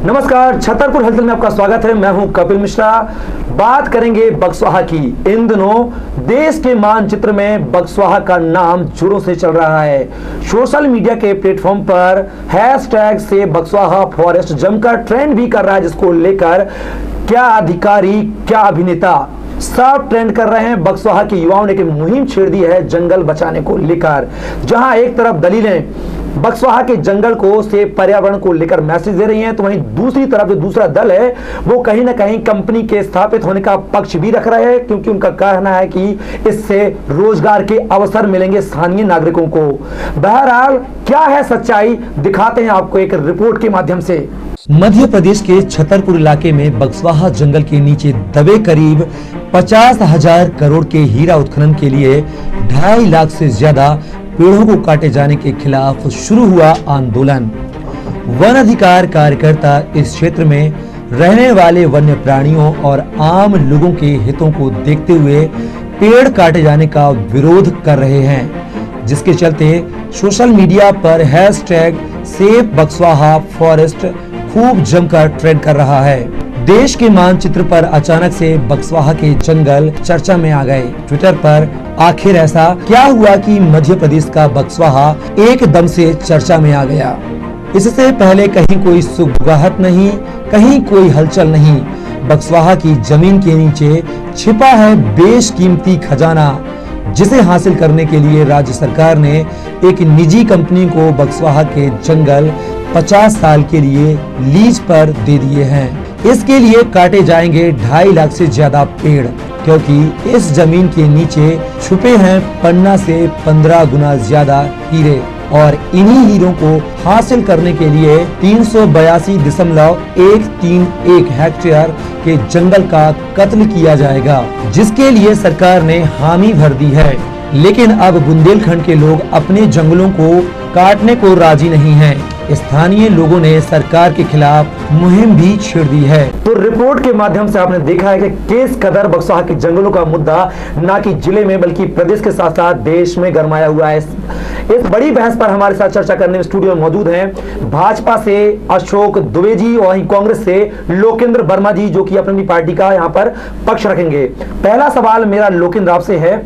नमस्कार, छतरपुर हलचल में आपका स्वागत है। मैं हूं कपिल मिश्रा। बात करेंगे बक्सवाहा की। इन दिनों देश के मानचित्र में बक्सवाहा का नाम जोरों से चल रहा है। सोशल मीडिया के प्लेटफॉर्म पर हैशटैग से बक्सवाहा फॉरेस्ट जमकर ट्रेंड भी कर रहा है, जिसको लेकर क्या अधिकारी क्या अभिनेता सब ट्रेंड कर रहे हैं। बक्सवाहा के युवाओं ने एक मुहिम छेड़ दी है जंगल बचाने को लेकर, जहां एक तरफ दलीलें बक्सवाहा के जंगल को से पर्यावरण को लेकर मैसेज दे रही हैं, तो वहीं दूसरी तरफ जो दूसरा दल है वो कहीं ना कहीं कंपनी के स्थापित होने का पक्ष भी रख रहे हैं, क्योंकि उनका कहना है कि इससे रोजगार के अवसर मिलेंगे स्थानीय नागरिकों को। बहरहाल क्या है सच्चाई, दिखाते हैं आपको एक रिपोर्ट के माध्यम से। मध्य प्रदेश के छतरपुर इलाके में बक्सवाहा जंगल के नीचे दबे करीब 50,000 करोड़ के हीरा उत्खनन के लिए 2.5 लाख से ज्यादा पेड़ों को काटे जाने के खिलाफ शुरू हुआ आंदोलन। वन अधिकार कार्यकर्ता इस क्षेत्र में रहने वाले वन्य प्राणियों और आम लोगों के हितों को देखते हुए पेड़ काटे जाने का विरोध कर रहे हैं, जिसके चलते सोशल मीडिया पर हैशटैग सेव बक्सवाहा फॉरेस्ट खूब जमकर ट्रेंड कर रहा है। देश के मानचित्र पर अचानक से बक्सवाहा के जंगल चर्चा में आ गए। ट्विटर पर आखिर ऐसा क्या हुआ कि मध्य प्रदेश का बक्सवाहा एकदम से चर्चा में आ गया। इससे पहले कहीं कोई सुगबुगाहट नहीं, कहीं कोई हलचल नहीं। बक्सवाहा की जमीन के नीचे छिपा है बेशकीमती खजाना, जिसे हासिल करने के लिए राज्य सरकार ने एक निजी कंपनी को बक्सवाहा के जंगल 50 साल के लिए लीज पर दे दिए हैं। इसके लिए काटे जाएंगे 2.5 लाख से ज्यादा पेड़, क्योंकि इस जमीन के नीचे छुपे हैं 50 से 15 गुना ज्यादा हीरे, और इन्हीं हीरों को हासिल करने के लिए 382.131 हेक्टेयर के जंगल का कत्ल किया जाएगा, जिसके लिए सरकार ने हामी भर दी है। लेकिन अब बुंदेलखंड के लोग अपने जंगलों को काटने को राजी नहीं हैं। स्थानीय लोगों ने सरकार के खिलाफ मुहिम भी छेड़ दी है। तो रिपोर्ट के माध्यम से आपने देखा है कि किस कदर बक्सवाहा के जंगलों का मुद्दा न कि जिले में बल्कि प्रदेश के साथ साथ देश में गरमाया हुआ है। इस बड़ी बहस पर हमारे साथ चर्चा करने में स्टूडियो में मौजूद हैं भाजपा से अशोक दुबे जी और वहीं कांग्रेस से लोकेंद्र वर्मा जी, जो कि अपनी पार्टी का यहाँ पर पक्ष रखेंगे। पहला सवाल मेरा लोकेंद्र आपसे है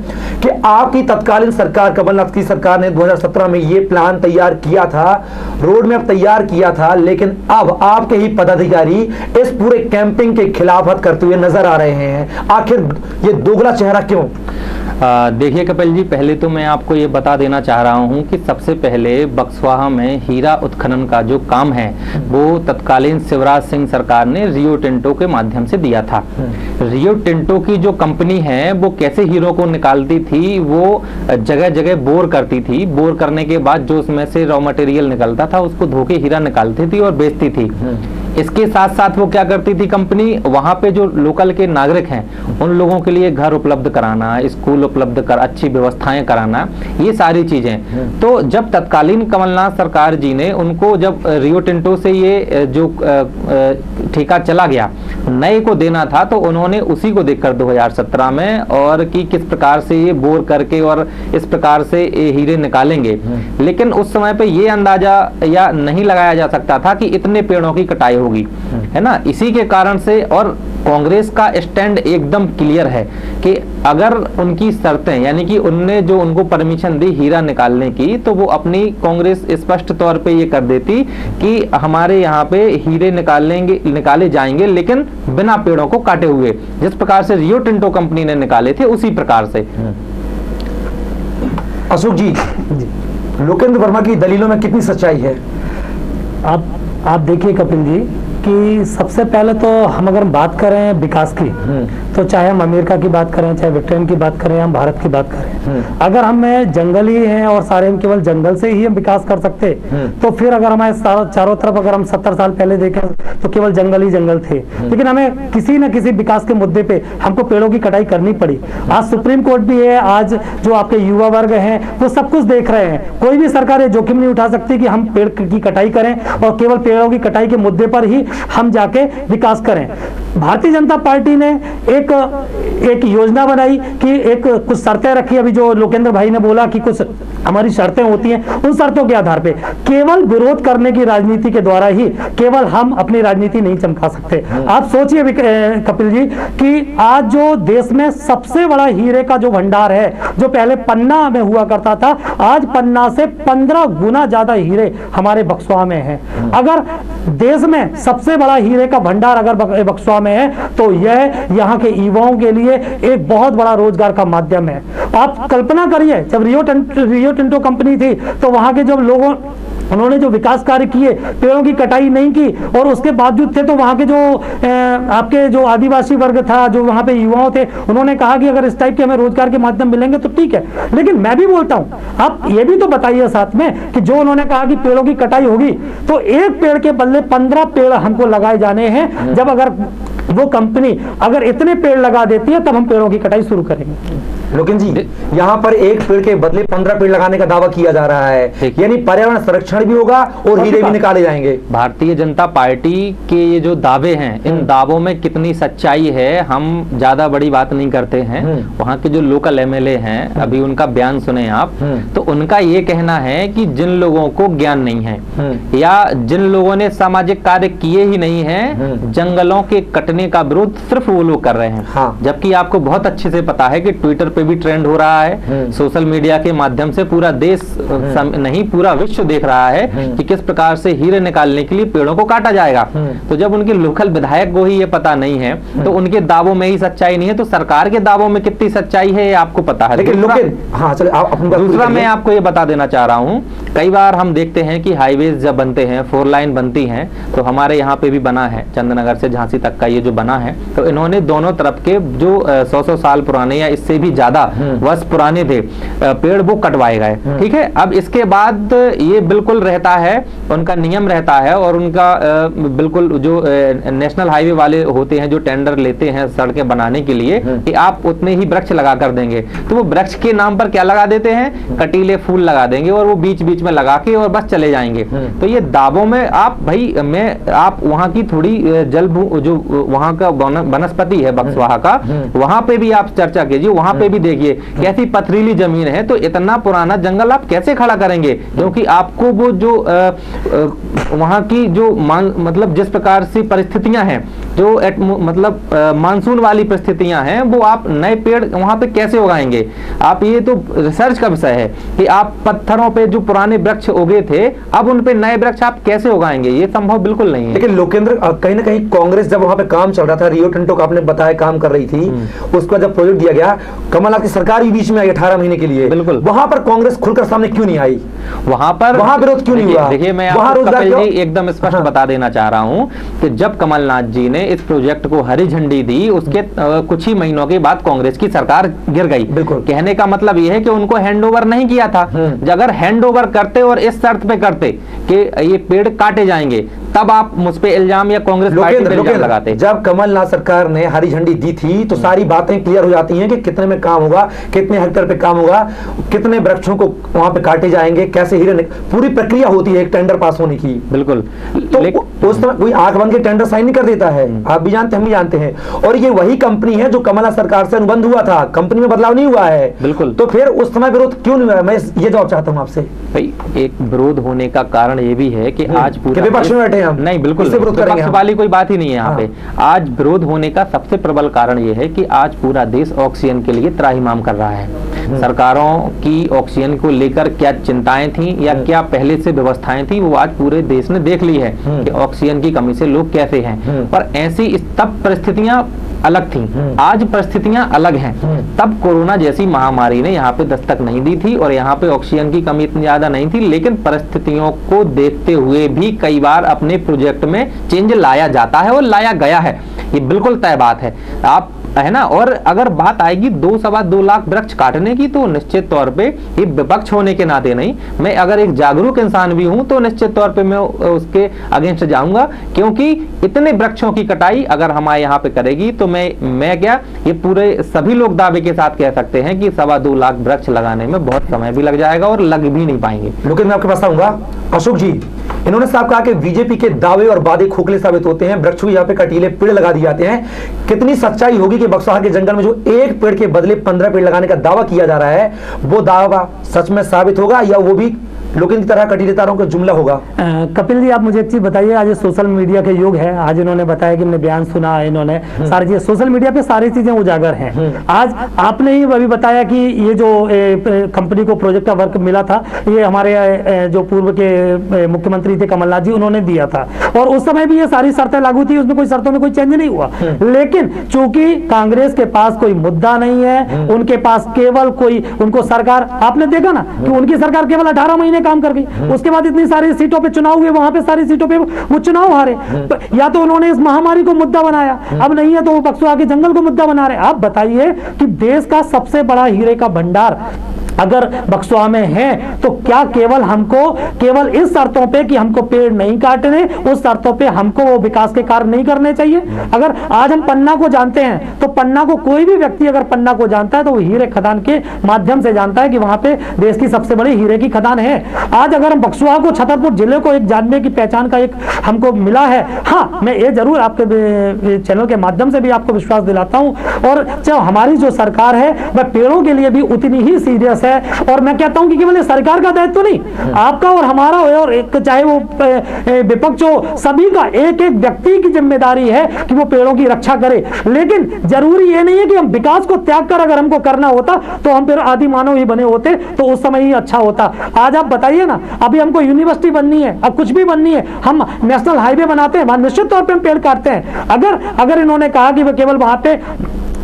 कि आपकी तत्कालीन सरकार, कमलनाथ की सरकार ने 2017 में ये प्लान तैयार किया था, रोड मैप तैयार किया था, लेकिन अब आपके ही पदाधिकारी इस पूरे कैंपिंग के खिलाफत करते हुए नजर आ रहे हैं। आखिर ये दोगला चेहरा क्यों? देखिए कपिल जी, पहले तो मैं आपको ये बता देना चाह रहा हूँ कि सबसे पहले बक्सवाहा में हीरा उत्खनन का जो काम है वो तत्कालीन शिवराज सिंह सरकार ने रियो टिंटो के माध्यम से दिया था। रियो टिंटो की जो कंपनी है वो कैसे हीरो को निकालती थी, वो जगह जगह बोर करती थी। बोर करने के बाद जो उसमें से रॉ मटेरियल निकलता था उसको धोके हीरा निकालती थी और बेचती थी। इसके साथ साथ वो क्या करती थी कंपनी, वहां पे जो लोकल के नागरिक हैं उन लोगों के लिए घर उपलब्ध कराना, स्कूल उपलब्ध कर, अच्छी व्यवस्थाएं कराना, ये सारी चीजें। तो जब तत्कालीन कमलनाथ सरकार जी ने उनको, जब रियो टिंटो से ये जो ठेका चला गया, नए को देना था, तो उन्होंने उसी को देखकर 2017 में और कि किस प्रकार से ये बोर करके और इस प्रकार से हीरे निकालेंगे। लेकिन उस समय पे ये अंदाजा या नहीं लगाया जा सकता था कि इतने पेड़ों की कटाई होगी, है ना। इसी के कारण से, और कांग्रेस का स्टैंड एकदम क्लियर है कि अगर उनकी शर्तें, यानी कि उनने जो उनको परमिशन दी हीरा निकालने की, तो वो अपनी कांग्रेस स्पष्ट तौर पे ये कर देती कि हमारे यहाँ पे हीरे निकाले जाएंगे, लेकिन बिना पेड़ों को काटे हुए, जिस प्रकार से रियो टिंटो कंपनी ने निकाले थे उसी प्रकार से। अशोक जी, लोकेंद्र वर्मा की दलीलों में कितनी सच्चाई है? आप देखिए कपिल जी कि सबसे पहले तो हम अगर बात करें विकास की, तो चाहे हम अमेरिका की बात करें, चाहे ब्रिटेन की बात करें, हम भारत की बात करें, अगर हमें जंगल ही हैं और सारे हम केवल जंगल से ही हम विकास कर सकते, तो फिर अगर हमारे चारों तरफ अगर हम 70 साल पहले देखें तो केवल जंगल ही जंगल थे। लेकिन हमें किसी न किसी विकास के मुद्दे पे हमको पेड़ों की कटाई करनी पड़ी। आज सुप्रीम कोर्ट भी है, आज जो आपके युवा वर्ग हैं वो सब कुछ देख रहे हैं। कोई भी सरकार ये जोखिम नहीं उठा सकती कि हम पेड़ की कटाई करें और केवल पेड़ों की कटाई के मुद्दे पर ही हम जाके विकास करें। भारतीय जनता पार्टी ने एक योजना बनाई कि एक कुछ शर्तें रखी। अभी जो लोकेंद्र भाई ने बोला कि कुछ हमारी शर्तें होती हैं, उन शर्तों के आधार पे केवल विरोध करने की राजनीति के द्वारा ही केवल हम अपनी राजनीति नहीं चमका सकते। आप सोचिए कपिल जी कि आज जो देश में सबसे बड़ा हीरे का जो भंडार है, जो पहले पन्ना में हुआ करता था, आज पन्ना से 15 गुना ज्यादा हीरे हमारे बक्सवा में है। अगर देश में सबसे बड़ा हीरे का भंडार अगर बक्सवा में है तो यह यहाँ के युवाओं के लिए एक बहुत बड़ा रोजगार का माध्यम है। आप कल्पना करिए, जब रियो टिंटो कंपनी थी तो वहां के जब लोगों उन्होंने जो विकास कार्य किए, पेड़ों की कटाई नहीं की, और उसके बावजूद थे तो वहां के जो आपके जो आदिवासी वर्ग था, जो वहां पे युवाओं थे, उन्होंने कहा कि अगर इस टाइप के हमें रोजगार के माध्यम मिलेंगे तो ठीक है। लेकिन मैं भी बोलता हूं, आप ये भी तो बताइए साथ में कि जो उन्होंने कहा कि पेड़ों की कटाई होगी तो एक पेड़ के बदले 15 पेड़ हमको लगाए जाने हैं। जब अगर वो कंपनी अगर इतने पेड़ लगा देती है तब हम पेड़ों की कटाई शुरू करेंगे। लेकिन जी यहाँ पर एक पेड़ के बदले 15 पेड़ लगाने का दावा किया जा रहा है, यानी पर्यावरण संरक्षण भी होगा और हीरे भी निकाले जाएंगे। भारतीय जनता पार्टी के ये जो दावे हैं, इन दावों में कितनी सच्चाई है हम ज्यादा बड़ी बात नहीं करते हैं। वहाँ के जो लोकल एमएलए हैं, अभी उनका बयान सुने आप, तो उनका ये कहना है कि जिन लोगों को ज्ञान नहीं है या जिन लोगों ने सामाजिक कार्य किए ही नहीं है, जंगलों के कटने का विरोध सिर्फ वो लोग कर रहे हैं। हाँ। जबकि आपको बहुत अच्छे से पता है कि ट्विटर पे भी ट्रेंड हो रहा है, सोशल मीडिया के माध्यम से पूरा देश नहीं पूरा विश्व देख रहा है कि किस प्रकार से हीरे निकालने के लिए पेड़ों को काटा जाएगा। तो जब उनके लोकल विधायक को ही ये पता नहीं है तो उनके दावों में ही सच्चाई नहीं है, तो सरकार के दावों में कितनी सच्चाई है ये आपको पता है। लेकिन दूसरा मैं आपको ये बता देना चाह रहा हूँ, कई बार हम देखते हैं कि हाईवेज जब बनते हैं, 4 लाइन बनती हैं, तो हमारे यहाँ पे भी बना है, चंदनगर से झांसी तक का ये जो बना है, तो इन्होंने दोनों तरफ के जो 100 साल पुराने या इससे भी ज्यादा वर्ष पुराने थे पेड़ वो कटवाए गए। ठीक है, अब इसके बाद ये बिल्कुल रहता है, उनका नियम रहता है और उनका बिल्कुल जो नेशनल हाईवे वाले होते हैं जो टेंडर लेते हैं सड़कें बनाने के लिए कि आप उतने ही वृक्ष लगा कर देंगे, तो वो वृक्ष के नाम पर क्या लगा देते हैं, कटीले फूल लगा देंगे और वो बीच बीच में लगा के और बस चले जाएंगे। तो ये दावों में आप आप वहाँ की थोड़ी जो वहाँ का वनस्पति है बक्सवाहा का, वहाँ पे भी आप चर्चा कीजिए, वहाँ पे भी देखिए कैसी पथरीली जमीन है, तो इतना पुराना जंगल आप कैसे खड़ा करेंगे, क्योंकि आपको वो जो वहाँ की जो मतलब जिस प्रकार से परिस्थितियां हैं, जो मतलब मानसून वाली परिस्थितियां हैं, वो आप नए पेड़ वहाँ पे कैसे उगाएंगे। आप ये तो रिसर्च का विषय है कि आप पत्थरों पे जो पुराने वृक्ष उगे थे अब उन पे नए वृक्ष आप कैसे उगाएंगे, ये संभव बिल्कुल नहीं है। लेकिन लोकेंद्र, कहीं ना कहीं कांग्रेस जब वहाँ पे काम चल रहा था, रियो टिंटो का आपने बताया काम कर रही थी, उसका जब प्रोजेक्ट दिया गया, कमलनाथ की सरकार भी बीच में आई 18 महीने के लिए, बिल्कुल, वहां पर कांग्रेस खुलकर सामने क्यों नहीं आई, वहां विरोध क्यों नहीं हुआ? देखिए मैं आपको कपिल जी एकदम स्पष्ट बता देना चाह रहा हूं कि जब कमलनाथ जी ने इस प्रोजेक्ट को हरी झंडी दी, उसके कुछ ही महीनों के बाद कांग्रेस की सरकार गिर गई। कहने का मतलब यह है कि उनको हैंडओवर नहीं किया था। अगर हैंडओवर करते और इस शर्त पे करते कि ये पेड़ काटे जाएंगे, तब आप मुझ पे इल्जाम या कांग्रेस पार्टी पे इल्जाम लगाते। जब कमलनाथ सरकार ने हरी झंडी दी थी तो सारी बातें क्लियर हो जाती हैं कि कितने में काम होगा, कितने हेक्टेयर पे काम होगा, कितने वृक्षों को वहां पे काटे जाएंगे, कैसे हीरे, पूरी प्रक्रिया होती है एक टेंडर पास होने की। बिल्कुल, तो उस तरह कोई आंख बंद के टेंडर साइन नहीं कर देता है, आप भी जानते हैं, हम भी जानते हैं। और ये वही कंपनी है जो कमलनाथ सरकार से अनुबंध हुआ था, कंपनी में बदलाव नहीं हुआ है। बिल्कुल, तो फिर उस समय विरोध क्यों नहीं हुआ? मैं ये जवाब चाहता हूं आपसे। भाई एक विरोध होने का कारण ये भी है कि आज पूरा विपक्ष में बैठे हम, नहीं बिल्कुल विपक्ष वाली कोई बात ही नहीं है यहाँ पे। आज विरोध होने का सबसे प्रबल कारण ये है कि आज पूरा देश ऑक्सीजन के लिए त्राहिमाम कर रहा है। सरकारों की ऑक्सीजन को लेकर क्या चिंताएं थी या क्या पहले से व्यवस्थाएं थी, वो आज पूरे देश ने देख ली है कि ऑक्सीजन की कमी से लोग कैसे हैं। पर ऐसी तब परिस्थितियां अलग थी, आज परिस्थितियां अलग हैं। तब कोरोना जैसी महामारी ने यहाँ पे दस्तक नहीं दी थी और यहाँ पे ऑक्सीजन की कमी इतनी ज्यादा नहीं थी, लेकिन परिस्थितियों को देखते हुए भी कई बार अपने प्रोजेक्ट में चेंज लाया जाता है और लाया गया है, ये बिल्कुल तय बात है, आप है ना। और अगर बात आएगी 2-2.25 लाख वृक्ष काटने की, तो निश्चित तौर पे ये विपक्ष होने के नाते नहीं, मैं अगर एक जागरूक इंसान भी हूं तो निश्चित तौर पे मैं उसके अगेंस्ट जाऊंगा, क्योंकि इतने वृक्षों की कटाई अगर हमारे यहाँ पे करेगी तो मैं क्या, ये पूरे सभी लोग दावे के साथ कह सकते हैं कि 2.25 लाख वृक्ष लगाने में बहुत समय भी लग जाएगा और लग भी नहीं पाएंगे। लेकिन मैं आपके पास आऊंगा, अशोक जी, इन्होंने साफ कहा कि बीजेपी के दावे और वादे खोखले साबित होते हैं, वृक्षों यहाँ पे कटीले पेड़ लगा दिए जाते हैं। कितनी सच्चाई होगी कि बक्सवाहा के जंगल में जो एक पेड़ के बदले 15 पेड़ लगाने का दावा किया जा रहा है, वो दावा सच में साबित होगा या वो भी लोगों की तरह कटीले तारों का जुमला होगा? कपिल जी, आप मुझे एक चीज बताइए, आज ये सोशल मीडिया के युग है। आज इन्होंने बताया कि हमने बयान सुना, इन्होंने सारी चीजें सोशल मीडिया पे सारी चीजें उजागर हैं। आज आपने ही अभी बताया कि ये जो कंपनी को प्रोजेक्ट का वर्क मिला था, ये हमारे जो पूर्व के मुख्यमंत्री थे कमलनाथ जी, उन्होंने दिया था और उस समय भी ये सारी शर्तें लागू थी, उसमें कोई शर्तों में कोई चेंज नहीं हुआ। लेकिन चूंकि कांग्रेस के पास कोई मुद्दा नहीं है, उनके पास केवल कोई, उनको सरकार, आपने देखा ना कि उनकी सरकार केवल 18 महीने काम कर गई, उसके बाद इतनी सारी सीटों पे चुनाव हुए, वहां पे सारी सीटों पे वो चुनाव हारे। या तो उन्होंने इस महामारी को मुद्दा बनाया, अब नहीं है तो वो बक्सवाहा के जंगल को मुद्दा बना रहे। आप बताइए कि देश का सबसे बड़ा हीरे का भंडार अगर बक्सवाहा में है, तो क्या केवल हमको, केवल इस शर्तों पे कि हमको पेड़ नहीं काटने, उस शर्तों पे हमको वो विकास के कार्य नहीं करने चाहिए? अगर आज हम पन्ना को जानते हैं, तो पन्ना को कोई भी व्यक्ति अगर पन्ना को जानता है तो वो हीरे खदान के माध्यम से जानता है कि वहां पे देश की सबसे बड़ी हीरे की खदान है। आज अगर हम बक्सवाहा को, छतरपुर जिले को एक जानने की पहचान का एक हमको मिला है। हाँ, मैं ये जरूर आपके चैनल के माध्यम से भी आपको विश्वास दिलाता हूं, और जो हमारी जो सरकार है वह पेड़ों के लिए भी उतनी ही सीरियस है। और मैं कहता हूं कि केवल सरकार का दायित्व तो नहीं, आपका और हमारा, और एक चाहे वो विपक्ष हो, सभी का, एक एक व्यक्ति की जिम्मेदारी है कि वो पेड़ों की रक्षा करे। लेकिन जरूरी ये नहीं है कि हम विकास को त्याग कर अगर हमको करना होता तो हम फिर आदि मानव ही बने होते, तो उस समय ही अच्छा होता। आज आप बताइए ना, अभी हमको यूनिवर्सिटी बननी है, अब कुछ भी बननी है, हम नेशनल हाईवे बनाते हैं, वहां निश्चित तौर पर हम पेड़ काटते हैं। अगर इन्होंने कहा कि वो केवल वहां पे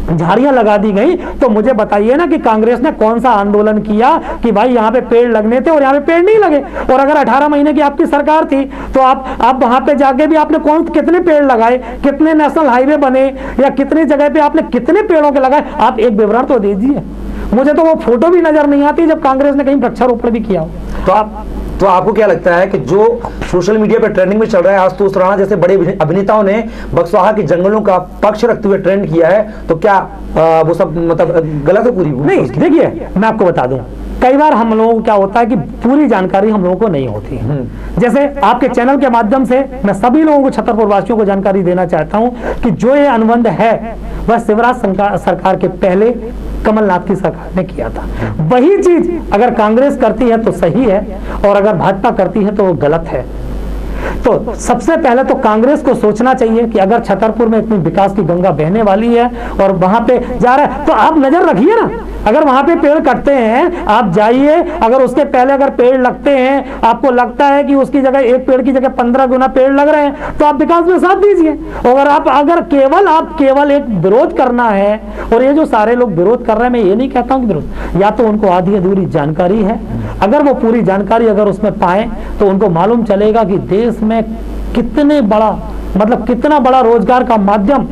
झाड़ियां लगा दी गई, तो मुझे बताइए ना कि कांग्रेस ने कौन सा आंदोलन किया कि भाई यहाँ पे पेड़ लगने थे और यहाँ पे पेड़ नहीं लगे। और अगर 18 महीने की आपकी सरकार थी, तो आप वहां पे जाके भी आपने कितने पेड़ लगाए, कितने नेशनल हाईवे बने, या कितनी जगह पे आपने कितने पेड़ों के लगाए, आप एक विवरण तो दीजिए। मुझे तो वो फोटो भी नजर नहीं आती जब कांग्रेस ने कहीं वृक्षारोपण भी किया हो। तो आपको क्या लगता है कि जो सोशल मीडिया पे ट्रेंडिंग में चल रहा है, आशुतोष राणा जैसे बड़े अभिनेताओं ने बक्सवाहा के जंगलों का पक्ष रखते हुए ट्रेंड किया है, तो क्या वो सब मतलब गलत है? पूरी नहीं, देखिए मैं आपको बता दूं, कई बार हम लोगों को क्या होता है कि पूरी जानकारी हम लोगों को नहीं होती है। जैसे आपके चैनल के माध्यम से मैं सभी लोगों को, छतरपुर वासियों को जानकारी देना चाहता हूं कि जो ये अनुबंध है वह शिवराज सरकार के पहले कमलनाथ की सरकार ने किया था। वही चीज अगर कांग्रेस करती है तो सही है, और अगर भाजपा करती है तो वो गलत है। तो सबसे पहले तो कांग्रेस को सोचना चाहिए कि अगर छतरपुर में इतनी विकास की गंगा बहने वाली है और वहां पे जा रहा है, तो आप नजर रखिए ना। अगर वहां पे पेड़ कटते हैं, आप जाइए, अगर उसके पहले अगर पेड़ लगते हैं, आपको लगता है कि उसकी जगह, एक पेड़ की जगह 15 गुना पेड़ लग रहे हैं, तो आप विकास में साथ दीजिए। और अगर केवल एक विरोध करना है, और ये जो सारे लोग विरोध कर रहे हैं, मैं ये नहीं कहता हूं कि विरोध, या तो उनको आधी अधूरी जानकारी है, अगर वो पूरी जानकारी अगर उसमें पाए तो उनको मालूम चलेगा कि देश में कितने बड़ा, मतलब कितना बड़ा रोजगार का माध्यम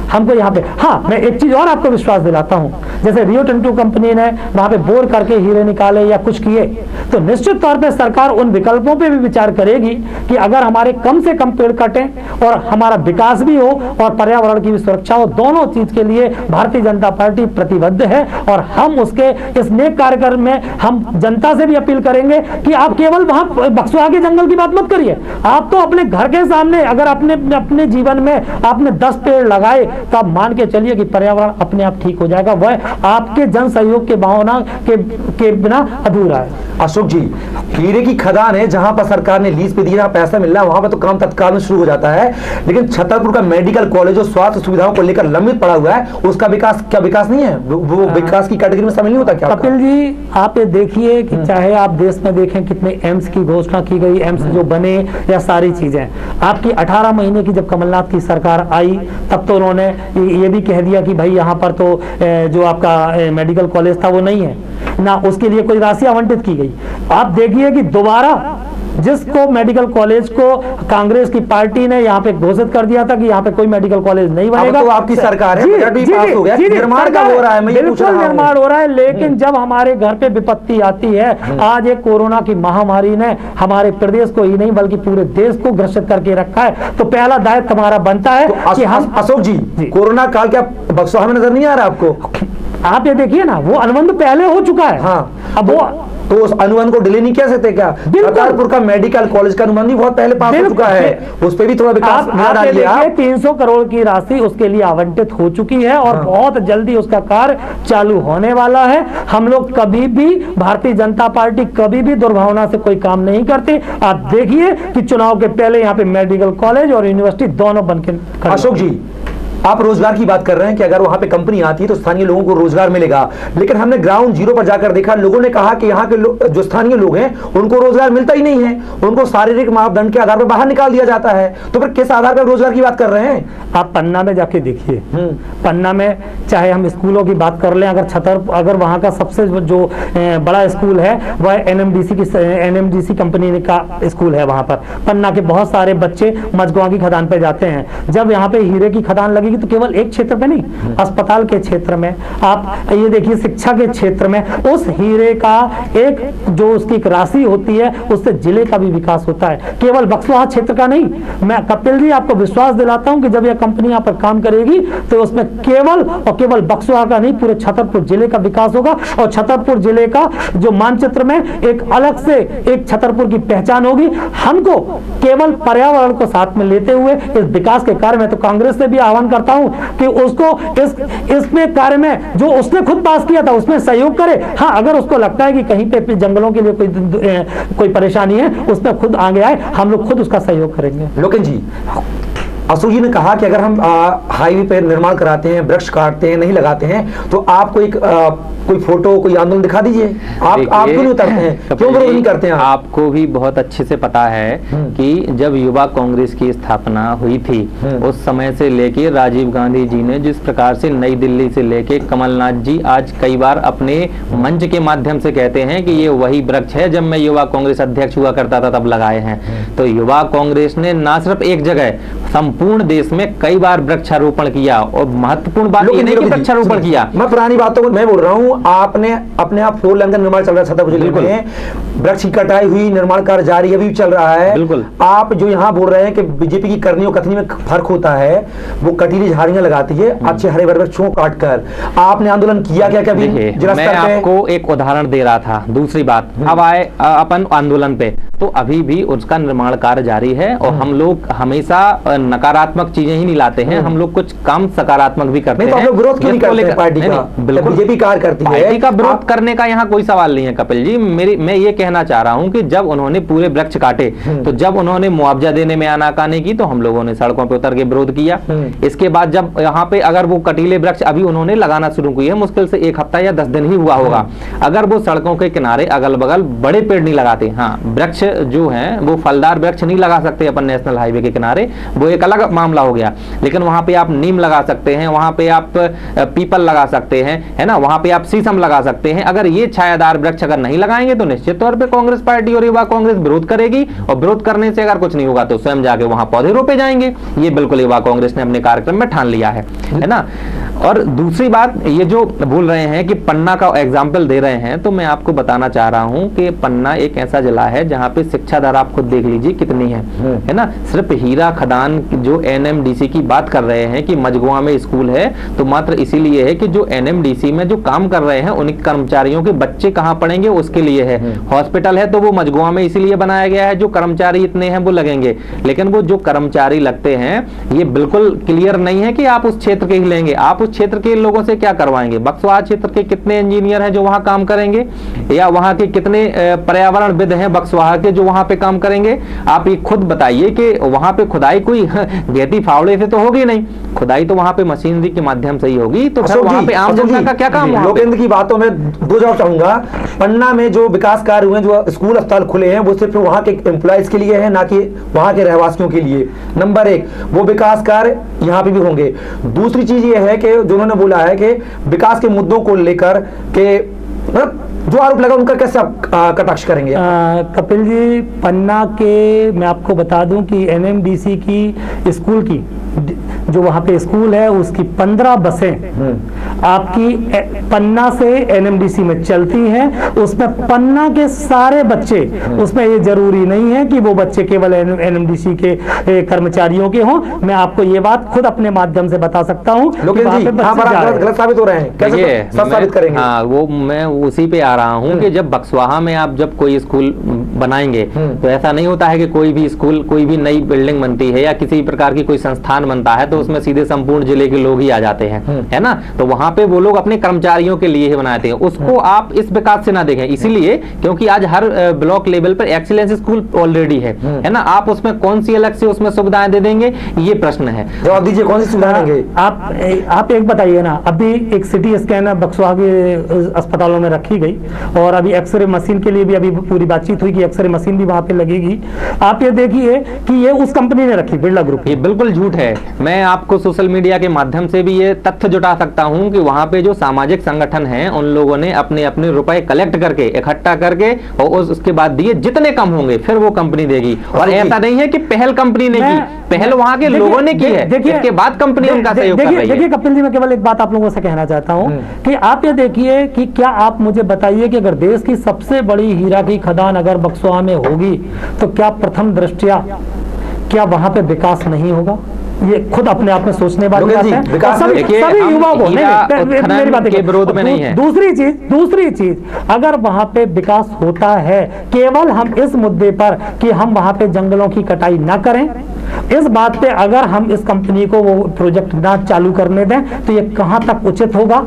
हमको यहाँ पे। हाँ, मैं एक चीज और आपको विश्वास दिलाता हूँ, जैसे रियो टिंटो कंपनी ने वहां पे बोर करके हीरे निकाले या कुछ किए, तो निश्चित तौर पे सरकार उन विकल्पों पे भी विचार करेगी कि अगर हमारे कम से कम पेड़ कटें और हमारा विकास भी हो और पर्यावरण की भी सुरक्षा हो, दोनों चीज के लिए भारतीय जनता पार्टी प्रतिबद्ध है। और हम उसके इस नेक कार्यक्रम में हम जनता से भी अपील करेंगे कि आप केवल वहां बक्सवाहा के जंगल की बात मत करिए, आप तो अपने घर के सामने अगर अपने जीवन में आपने 10 पेड़ लगाए, तो आप मान के चलिए कि पर्यावरण अपने आप ठीक हो जाएगा। वह आपके जन सहयोग के भावना के बिना अधूरा है। अशोक जी, हीरे की खदान है, जहां पर सरकार ने लीज पे दिया, पैसा मिल रहा है, वहां पर तो काम तत्काल में शुरू हो जाता है। लेकिन छतरपुर का मेडिकल कॉलेज और स्वास्थ्य सुविधाओं को लेकर लंबित पड़ा हुआ है, उसका विकास क्या विकास नहीं है? वो विकास की कैटेगरी में शामिल नहीं होता क्या? कपिल जी, आप ये देखिए कि चाहे आप देश में देखें कितने एम्स की घोषणा की गई, एम्स जो बने या सारी चीजें, आपकी 18 महीने की जब कमलनाथ की सरकार आई, तब तो उन्होंने ये भी कह दिया कि भाई यहाँ पर तो जो आपका मेडिकल कॉलेज था वो नहीं है ना, उसके लिए कोई राशि आवंटित की गई। आप देखिए कि दोबारा जिसको मेडिकल कॉलेज को कांग्रेस की पार्टी ने यहाँ पे घोषित कर दिया था कि यहाँ पे कोई मेडिकल कॉलेज नहीं बनेगा, तो आपकी सरकार है, बजट भी पास हो गया, निर्माण का हो रहा है, बिल्कुल निर्माण हो रहा है। लेकिन जब हमारे घर पे विपत्ति आती है, आज एक कोरोना की महामारी ने हमारे प्रदेश को ही नहीं बल्कि पूरे देश को ग्रसित करके रखा है, तो पहला दायित्व हमारा बनता है कि हम। अशोक जी, कोरोना काल क्या बक्सवाहा में नजर नहीं आ रहा आपको? आप ये देखिए ना, वो अनुबंध पहले हो चुका है। हाँ, अब वो तो उस अनुबंध को डिले नहीं किया सकते क्या? छतरपुर का मेडिकल कॉलेज का अनुबंध भी बहुत पहले पास हो चुका है, उस पर भी थोड़ा विकास डालिए आप। 300 करोड़ की राशि उसके लिए आवंटित हो चुकी है और बहुत जल्दी उसका कार्य चालू होने वाला है। हम लोग कभी भी, भारतीय जनता पार्टी कभी भी दुर्भावना से कोई काम नहीं करती। आप देखिए कि चुनाव के पहले यहाँ पे मेडिकल कॉलेज और यूनिवर्सिटी दोनों बन के। अशोक जी, आप रोजगार की बात कर रहे हैं कि अगर वहां पे कंपनी आती है तो स्थानीय लोगों को रोजगार मिलेगा, लेकिन हमने ग्राउंड जीरो पर जाकर देखा, लोगों ने कहा कि यहाँ के जो स्थानीय लोग हैं उनको रोजगार मिलता ही नहीं है, उनको शारीरिक मापदंड के आधार पर बाहर निकाल दिया जाता है। तो फिर किस आधार पर रोजगार की बात कर रहे हैं? आप पन्ना में जाके देखिए, पन्ना में चाहे हम स्कूलों की बात कर लें, अगर वहां का सबसे जो बड़ा स्कूल है वह एनएमडीसी कंपनी का स्कूल है। वहां पर पन्ना के बहुत सारे बच्चे मझगुआ की खदान पे जाते हैं। जब यहाँ पे हीरे की खदान लगी तो केवल एक क्षेत्र पे नहीं, अस्पताल के क्षेत्र में, आप ये देखिए शिक्षा के क्षेत्र में, उस हीरे का एक जो उसकी एक राशि होती है उससे जिले का भी विकास होता है, केवल बक्सवाहा क्षेत्र का नहीं। मैं कपिल जी आपको विश्वास दिलाता हूं कि जब यह कंपनी यहाँ पर काम करेगी तो उसमें केवल और केवल बक्सवाहा का नहीं, पूरे छतरपुर जिले का विकास होगा और छतरपुर जिले का जो मानचित्र में एक अलग से एक छतरपुर की पहचान होगी। हमको केवल पर्यावरण को साथ में लेते हुए इस विकास के कार्य में, तो कांग्रेस से भी आह्वान करता हूं कि उसको इसमें कार्य में जो उसने खुद पास किया था उसमें सहयोग करे। हाँ, अगर उसको लगता है कि कहीं पे जंगलों के लिए कोई परेशानी है, उसमें खुद आगे आए, हम लोग खुद उसका सहयोग करेंगे। लोकेश जी, अशोक जी ने कहा कि अगर हम हाईवे पे निर्माण कराते हैं, वृक्ष काटते हैं, नहीं लगाते हैं, तो आपको एक कोई फोटो, कोई आंदोलन दिखा दीजिए। आप क्यों नहीं उतरते हैं, क्यों विरोध नहीं करते हैं? आपको भी बहुत अच्छे से पता है कि जब युवा कांग्रेस की स्थापना हुई थी उस समय से लेके राजीव गांधी जी ने जिस प्रकार से नई दिल्ली से लेके कमलनाथ जी आज कई बार अपने मंच के माध्यम से कहते हैं कि ये वही वृक्ष है जब मैं युवा कांग्रेस अध्यक्ष हुआ करता था तब लगाए हैं। तो युवा कांग्रेस ने ना सिर्फ एक जगह, संपूर्ण देश में कई बार वृक्षारोपण किया और महत्वपूर्ण बात ये नहीं कि वृक्षारोपण किया। मैं पुरानी बातों को मैं बोल रहा हूँ, आपने अपने आप 4 लेन का निर्माण चल रहा है छतरपुर जिले में, वृक्ष की कटाई हुई, निर्माण कार्य जारी अभी भी चल रहा है। बिल्कुल। आप जो यहाँ बोल रहे हैं कि बीजेपी की करनी और कथनी में फर्क होता है, वो कटीली झाड़ियां लगाती है अच्छे हरे भरे वृक्षों को काटकर। आपने आंदोलन किया क्या कभी? मैं आपको एक उदाहरण दे रहा था। दूसरी बात, अब आए अपन आंदोलन पे, तो अभी भी उसका निर्माण कार्य जारी है और हम लोग हमेशा नकारात्मक चीजें ही नहीं लाते हैं, हम लोग कुछ काम सकारात्मक भी करते हैं। तो विरोध क्यों नहीं करते पार्टी का? बिल्कुल, बीजेपी कार्य करती है, पार्टी का विरोध करने का यहाँ कोई सवाल नहीं है कपिल जी। मैं ये कहना चाह रहा हूँ कि जब उन्होंने पूरे वृक्ष काटे, तो जब उन्होंने मुआवजा देने में आनाकानी की तो हम लोगों ने सड़कों पे उतर के विरोध किया। इसके बाद जब यहाँ पे अगर वो कटीले वृक्ष अभी उन्होंने लगाना शुरू किए, मुश्किल से 1 हफ्ता या 10 दिन ही हुआ होगा, अगर वो सड़कों के किनारे अगल बगल बड़े पेड़ नहीं लगाते, हाँ वृक्ष जो है वो फलदार वृक्ष नहीं लगा सकते अपन नेशनल हाईवे के किनारे, वो एक अलग मामला हो गया, लेकिन वहां पे आप नीम लगा सकते हैं, वहां पे आप पीपल लगा सकते हैं, है ना, वहां पे आप शीशम लगा सकते हैं। अगर ये छायादार वृक्ष अगर नहीं लगाएंगे तो निश्चित तौर पे कांग्रेस पार्टी और युवा कांग्रेस विरोध करेगी और विरोध करने से अगर कुछ नहीं होगा तो स्वयं जाके वहां पौधे रोपे जाएंगे। ये बिल्कुल युवा कांग्रेस ने अपने कार्यक्रम में ठान लिया है ना। और दूसरी बात, ये जो बोल रहे हैं कि पन्ना का एग्जाम्पल दे रहे हैं, तो मैं आपको बताना चाह रहा हूं कि पन्ना एक ऐसा जिला है जहां पे शिक्षा दर आप खुद देख लीजिए कितनी है ना। सिर्फ हीरा खदान जो एनएमडीसी की बात कर रहे हैं कि मझगुआ में स्कूल है, तो मात्र इसीलिए है कि जो एनएमडीसी में जो काम कर रहे हैं उन कर्मचारियों के बच्चे कहां पढ़ेंगे उसके लिए है। हॉस्पिटल है तो वो मझगुआ में इसीलिए बनाया गया है, जो कर्मचारी इतने हैं वो लगेंगे, लेकिन वो जो कर्मचारी लगते हैं ये बिल्कुल क्लियर नहीं है कि आप उस क्षेत्र के ही लेंगे। आप उस क्षेत्र के लोगों से क्या करवाएंगे? बक्सवाहा क्षेत्र के कितने इंजीनियर हैं जो वहां काम करेंगे, या वहां के कितने पर्यावरणविद हैं बक्सवाहा के जो वहां पे काम करेंगे? आप ये खुद बताइए कि वहां पे खुदाई कोई गेती फावड़े से तो होगी नहीं, खुदाई तो वहां पे मशीनरी के माध्यम से ही होगी। तो फिर वहां पे आम जनता का क्या काम? लोकेंद्र की बातों में 2 जवाब चाहूंगा। पन्ना में जो विकास कार्य हुए, जो स्कूल अस्पताल खुले हैं, वो सिर्फ वहां के एम्प्लॉइज के लिए है, ना कि वहां के रहवासियों के लिए। नंबर 1, वो विकास कार्य यहाँ पे भी होंगे। दूसरी चीज ये है कि जो उन्होंने बोला है कि विकास के मुद्दों को लेकर के जो आरोप लगा उनका कैसे आप कटाक्ष करेंगे? कपिल जी, पन्ना के मैं आपको बता दूं कि एनएमडीसी की स्कूल की जो वहां पे स्कूल है उसकी 15 बसें आपकी पन्ना से एनएमडीसी में चलती है। उसमें पन्ना के सारे बच्चे, उसमें ये जरूरी नहीं है कि वो बच्चे केवल एनएमडीसी के कर्मचारियों के हों। मैं आपको ये बात खुद अपने माध्यम से बता सकता हूँ। गलत साबित हो रहे हैं, कैसे साबित करेंगे? हाँ, वो मैं उसी पे आ रहा हूँ कि जब बक्सवाहा में आप जब कोई स्कूल बनाएंगे तो ऐसा नहीं होता है कि कोई भी स्कूल, कोई भी नई बिल्डिंग बनती है या किसी प्रकार की कोई संस्थान बनता है तो उसमें सीधे संपूर्ण जिले के लोग ही आ जाते हैं, है ना। तो वहां पे वो लोग अपने कर्मचारियों के लिए ही बनाते हैं, उसको आप इस विकास से ना देखें। इसीलिए क्योंकि आज हर ब्लॉक लेवल पर एक्सीलेंस स्कूल ऑलरेडी है ना। आप उसमें कौन सी अलग से उसमें सुविधाएं दे देंगे, ये प्रश्न है। जवाब दीजिए, कौन सी सुविधाएं देंगे? आप एक बताइए ना, अभी एक सिटी स्कैनर बक्सवा के अस्पतालों में रखी गई और अभी एक्सरे मशीन के लिए भी अभी पूरी बातचीत हुई कि एक्सरे मशीन भी वहां पे लगेगी। आप ये देखिए कि ये उस कंपनी ने रखी, बिरला ग्रुप। ये बिल्कुल झूठ है। मैं आपको सोशल मीडिया के माध्यम से भी ये तथ्य जुटा सकता हूं कि वहां पे जो सामाजिक संगठन हैं उन लोगों ने अपने अपने रुपए कलेक्ट करके, इकट्ठा करके और उसके बाद दिए, जितने कम होंगे फिर वो कंपनी देगी। और ऐसा नहीं है कि पहल कंपनी ने की, पहल वहां के लोगों ने की है, इसके बाद कंपनी उनका सहयोग कर रही है। देखिए कपिल जी, मैं केवल एक बात आप लोगों से कहना चाहता हूं कि आप ये देखिए कि क्या आप मुझे बताइए कि अगर देश की सबसे बड़ी हीरा की खदान अगर बक्सवा में होगी तो क्या प्रथम दृष्टया क्या वहां पे विकास नहीं होगा? ये खुद अपने आप में सोचने वाली बात है। सभी युवाओं को मेरी बात के विरोध में नहीं है। दूसरी चीज अगर वहां पे विकास होता है केवल हम इस मुद्दे पर कि हम वहां पे जंगलों की कटाई ना करें, इस बात पे अगर हम इस कंपनी को वो प्रोजेक्ट ना चालू करने दें तो ये कहां तक उचित होगा?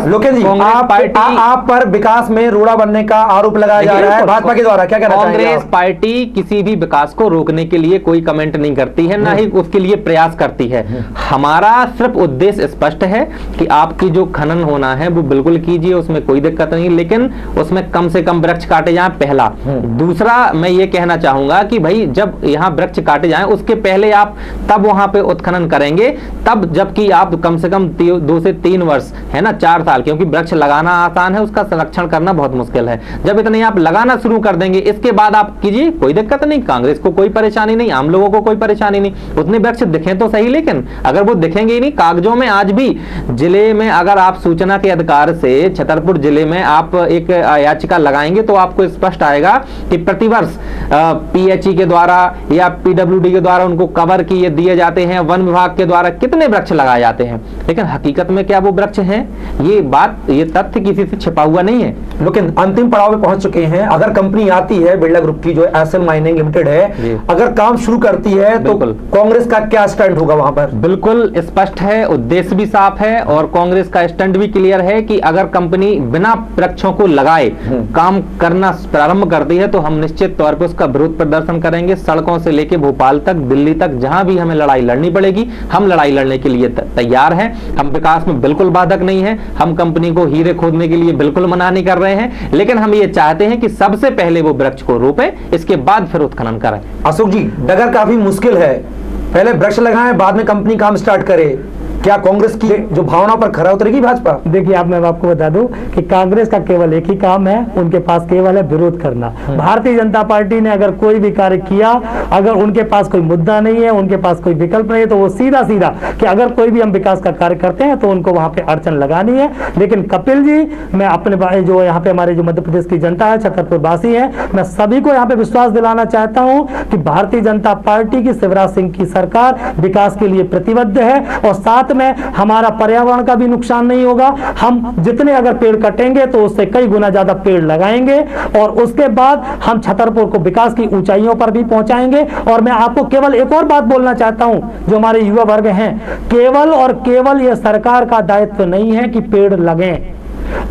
लोकेश जी, आप पर विकास में रोड़ा बनने का आरोप लगाया जा रहा है भाजपा के द्वारा, क्या कहना चाहेंगे? कांग्रेस पार्टी किसी भी विकास को रोकने के लिए कोई कमेंट नहीं करती है, ना ही उसके लिए प्रयास करती है। हमारा सिर्फ उद्देश्य स्पष्ट है कि आपकी जो खनन होना है वो बिल्कुल कीजिए, उसमें कोई दिक्कत नहीं, लेकिन उसमें कम से कम वृक्ष काटे जाएं, पहला। दूसरा मैं ये कहना चाहूंगा कि भाई जब यहाँ वृक्ष काटे जाएं उसके पहले आप तब वहां पे उत्खनन करेंगे, तब जबकि आप कम से कम 2 से 3 वर्ष, है ना, 4 साल, क्योंकि वृक्ष लगाना आसान है, उसका संरक्षण करना बहुत मुश्किल है। जब इतने आप लगाना शुरू कर देंगे इसके बाद आप कीजिए, कोई दिक्कत नहीं, कांग्रेस को कोई परेशानी नहीं, आम लोगों को कोई परेशानी नहीं। उतने वृक्ष दिखें तो सही, लेकिन अगर वो दिखेंगे ही नहीं, कागजों में आज भी जिले में अगर आप सूचना के अधिकार से छतरपुर जिले में आप एक याचिका लगाएंगे तो आपको स्पष्ट आएगा कि प्रतिवर्ष पीएचई के द्वारा या पीडब्ल्यूडी के द्वारा उनको कवर किए दिए जाते हैं, वन विभाग के द्वारा कितने वृक्ष लगाए जाते हैं, लेकिन हकीकत में क्या वो वृक्ष हैं? ये तथ्य किसी से छिपा हुआ नहीं है। लेकिन अंतिम पड़ाव पे पहुंच चुके हैं। अगर कंपनी आती है बिरला ग्रुप की जो एसएल माइनिंग लिमिटेड है, अगर काम शुरू करती है तो कांग्रेस का क्या स्टैंड होगा वहां पर? बिल्कुल स्पष्ट है, उद्देश्य भी साफ है और कांग्रेस का स्टैंड भी क्लियर है कि अगर कंपनी बिना वृक्षों को लगाए काम करना प्रारंभ करती है तो हम निश्चित तौर पर उसका विरोध प्रदर्शन करेंगे। सड़कों से लेकर भोपाल तक, दिल्ली तक, जहां भी हमें लड़ाई लड़नी पड़ेगी हम लड़ाई लड़ने के लिए तैयार हैं। हम विकास में बिल्कुल बाधक नहीं है, हम कंपनी को हीरे खोदने के लिए बिल्कुल मना नहीं कर रहे हैं, लेकिन हम ये चाहते हैं कि सबसे पहले वो वृक्ष को रोपे, इसके बाद फिर उत्खनन करें। अशोक जी, डगर काफी मुश्किल है, पहले वृक्ष लगाएं बाद में कंपनी काम स्टार्ट करे। क्या कांग्रेस की जो भावना पर खरा उतरेगी भाजपा? देखिए आप, मैं आपको बता दूं कि कांग्रेस का केवल एक ही काम है, उनके पास केवल है विरोध करना। भारतीय जनता पार्टी ने अगर कोई भी कार्य किया, अगर उनके पास कोई मुद्दा नहीं है, उनके पास कोई विकल्प नहीं है, तो वो सीधा सीधा कि अगर कोई भी हम विकास का कार्य करते हैं तो उनको वहां पे अड़चन लगानी है। लेकिन कपिल जी, मैं अपने जो यहाँ पे हमारे जो मध्य प्रदेश की जनता है, छतरपुर वासी है, मैं सभी को यहाँ पे विश्वास दिलाना चाहता हूँ कि भारतीय जनता पार्टी की शिवराज सिंह की सरकार विकास के लिए प्रतिबद्ध है और साथ में हमारा पर्यावरण का भी नुकसान नहीं होगा। हम जितने अगर पेड़ कटेंगे तो उससे कई गुना ज्यादा पेड़ लगाएंगे और उसके बाद हम छतरपुर को विकास की ऊंचाइयों पर भी पहुंचाएंगे। और मैं आपको केवल एक और बात बोलना चाहता हूं, जो हमारे युवा वर्ग हैं, केवल और केवल यह सरकार का दायित्व नहीं है कि पेड़ लगें।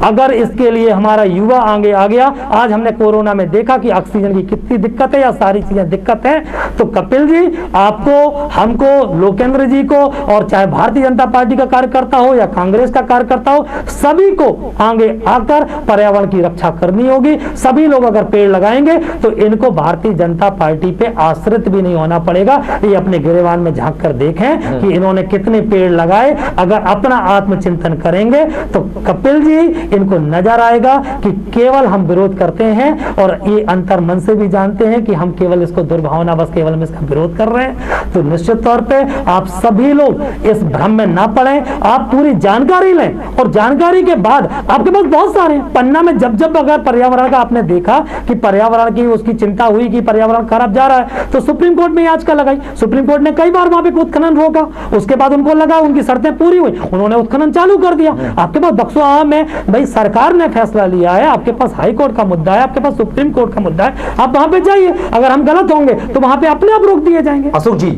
अगर इसके लिए हमारा युवा आगे आ गया, आज हमने कोरोना में देखा कि ऑक्सीजन की कितनी दिक्कत है या सारी चीजें दिक्कत है, तो कपिल जी आपको, हमको, लोकेंद्र जी को और चाहे भारतीय जनता पार्टी का कार्यकर्ता हो या कांग्रेस का कार्यकर्ता हो, सभी को आगे आकर पर्यावरण की रक्षा करनी होगी। सभी लोग अगर पेड़ लगाएंगे तो इनको भारतीय जनता पार्टी पे आश्रित भी नहीं होना पड़ेगा। ये अपने गिरेबान में झांक कर देखें कि इन्होंने कितने पेड़ लगाए। अगर अपना आत्मचिंतन करेंगे तो कपिल जी इनको नजर आएगा कि केवल हम विरोध करते हैं और ये अंतर मन से भी जानते हैं कि हम केवल इसको दुर्भावना बस केवल हम इसका विरोध कर रहे हैं। तो निश्चित तौर पे आप सभी लोग इस भ्रम में ना पड़े, आप पूरी जानकारी लें और जानकारी के बाद आपके पास बहुत सारे पन्ना में जब अगर पर्यावरण का आपने देखा कि पर्यावरण की उसकी चिंता हुई कि पर्यावरण खराब जा रहा है तो सुप्रीम कोर्ट में याचिका लगाई। सुप्रीम कोर्ट ने कई बार वहां पे उत्खनन रोका, उसके बाद उनको लगा उनकी शर्तें पूरी हुई, उन्होंने उत्खनन चालू कर दिया। आपके पास बक्सवाहा में भाई सरकार ने फैसला लिया है, आपके पास हाई कोर्ट का मुद्दा है, आपके पास सुप्रीम कोर्ट का मुद्दा है, आप वहां पे जाइए। अगर हम गलत होंगे तो वहां पे अपने आप रोक दिए जाएंगे। अशोक जी,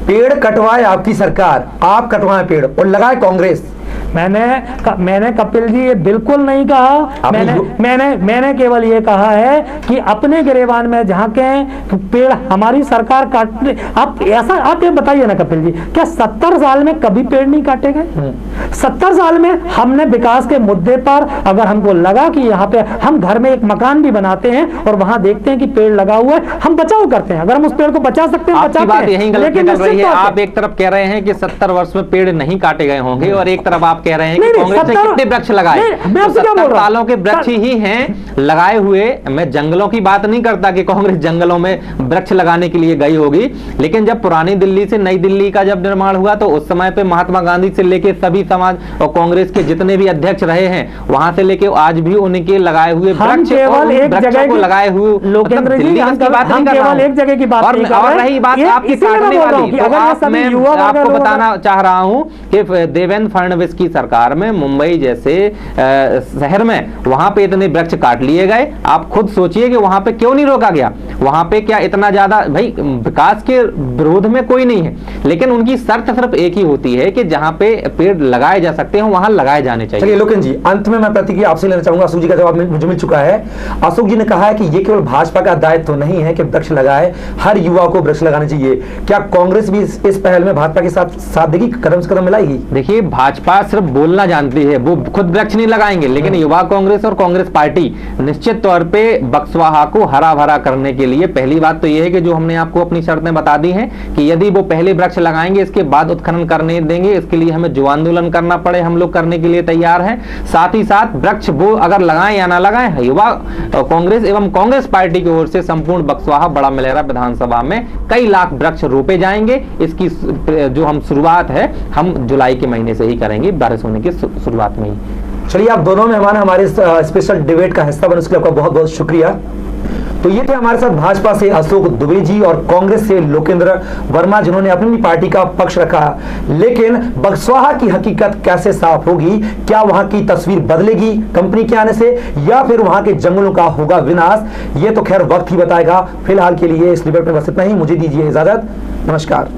पेड़ कटवाए आपकी सरकार, आप कटवाए पेड़ और लगाए कांग्रेस। मैंने कपिल जी ये बिल्कुल नहीं कहा। मैंने केवल ये कहा है कि अपने गिरेबान में झांके पेड़ हमारी सरकार काटने। आप ऐसा आप ये बताइए ना कपिल जी, क्या 70 साल में कभी पेड़ नहीं काटे गए? 70 साल में हमने विकास के मुद्दे पर अगर हमको लगा कि यहाँ पे हम घर में एक मकान भी बनाते हैं और वहां देखते हैं कि पेड़ लगा हुआ है, हम बचाव करते हैं। अगर हम उस पेड़ को बचा सकते हैं आपकी बात यही गलत निकल रही है। आप एक तरफ कह रहे हैं कि 70 वर्ष में पेड़ नहीं काटे गए होंगे और एक तरफ आप कह रहे हैं कि कांग्रेस ने कितने वृक्ष लगाए। तो 70 सालों के वृक्ष ही हैं लगाए हुए। मैं जंगलों की बात नहीं करता कि कांग्रेस जंगलों में वृक्ष लगाने के लिए गई होगी, लेकिन जब पुरानी दिल्ली से नई दिल्ली का जब निर्माण हुआ तो उस समय पे महात्मा गांधी से लेके सभी समाज और कांग्रेस के जितने भी अध्यक्ष रहे हैं वहां से लेके आज भी उनके लगाए हुए वृक्ष केवल एक जगह को लगाए हुए लोकेंद्र जी हम केवल एक जगह की बात नहीं कर रहे। और रही बात आपकी काटने वाली, तो मैं आपको बताना चाह रहा हूं कि देवेंद्र फडणवीस की सरकार में मुंबई जैसे शहर में वहां पे इतने वृक्ष काट लिए गए। आप खुद सोचिए कि वहां पे क्यों नहीं रोका गया। वहां पे क्या इतना ज्यादा भाई विकास के विरोध में कोई नहीं है, लेकिन उनकी शर्त सिर्फ एक ही होती है कि जहां पे पेड़ लगाए जा सकते हैं वहां लगाए जाने चाहिए। चलिए लोकेंद्र जी, अंत में मैं प्रतिक्रिया आपसे लेना चाहूंगा। अशोक जी का जवाब मुझे मिल चुका है। अशोक जी ने कहा है कि ये केवल भाजपा का दायित्व तो नहीं है कि वृक्ष लगाए, हर युवा को वृक्ष लगाने चाहिए। क्या कांग्रेस भी इस पहल में भाजपा के साथ देगी, कदम से कदम मिलाएगी? देखिए, भाजपा सिर्फ बोलना जानती है, वो खुद वृक्ष नहीं लगाएंगे, लेकिन युवा कांग्रेस और कांग्रेस पार्टी निश्चित तौर पे बक्सवाहा को हरा भरा करने के लिए पहली बात तो यह है कि जो हमने आपको अपनी शर्तें बता दी हैं कि यदि वो पहले वृक्ष लगाएंगे इसके बाद उत्खनन करने देंगे, इसके लिए हमें जो आंदोलन करना पड़े हम लोग करने के लिए तैयार हैं। साथ ही साथ वृक्ष वो अगर लगाएं या ना लगाएं, युवा कांग्रेस एवं कांग्रेस पार्टी की ओर से संपूर्ण बक्सवाहा बड़ा मलेरा विधानसभा में कई लाख वृक्ष रोपे जाएंगे। इसकी जो हम शुरुआत है हम जुलाई के महीने से ही करेंगे, बारिश होने की शुरुआत में ही। चलिए, आप दोनों मेहमान हमारे स्पेशल डिबेट का हिस्सा बने, उसके लिए आपका बहुत बहुत शुक्रिया। तो ये थे हमारे साथ भाजपा से अशोक दुबे जी और कांग्रेस से लोकेंद्र वर्मा, जिन्होंने अपनी पार्टी का पक्ष रखा। लेकिन बक्सवाहा की हकीकत कैसे साफ होगी? क्या वहां की तस्वीर बदलेगी कंपनी के आने से, या फिर वहां के जंगलों का होगा विनाश? ये तो खैर वक्त ही बताएगा। फिलहाल के लिए इस डिबेट में बस इतना ही। मुझे दीजिए इजाजत। नमस्कार।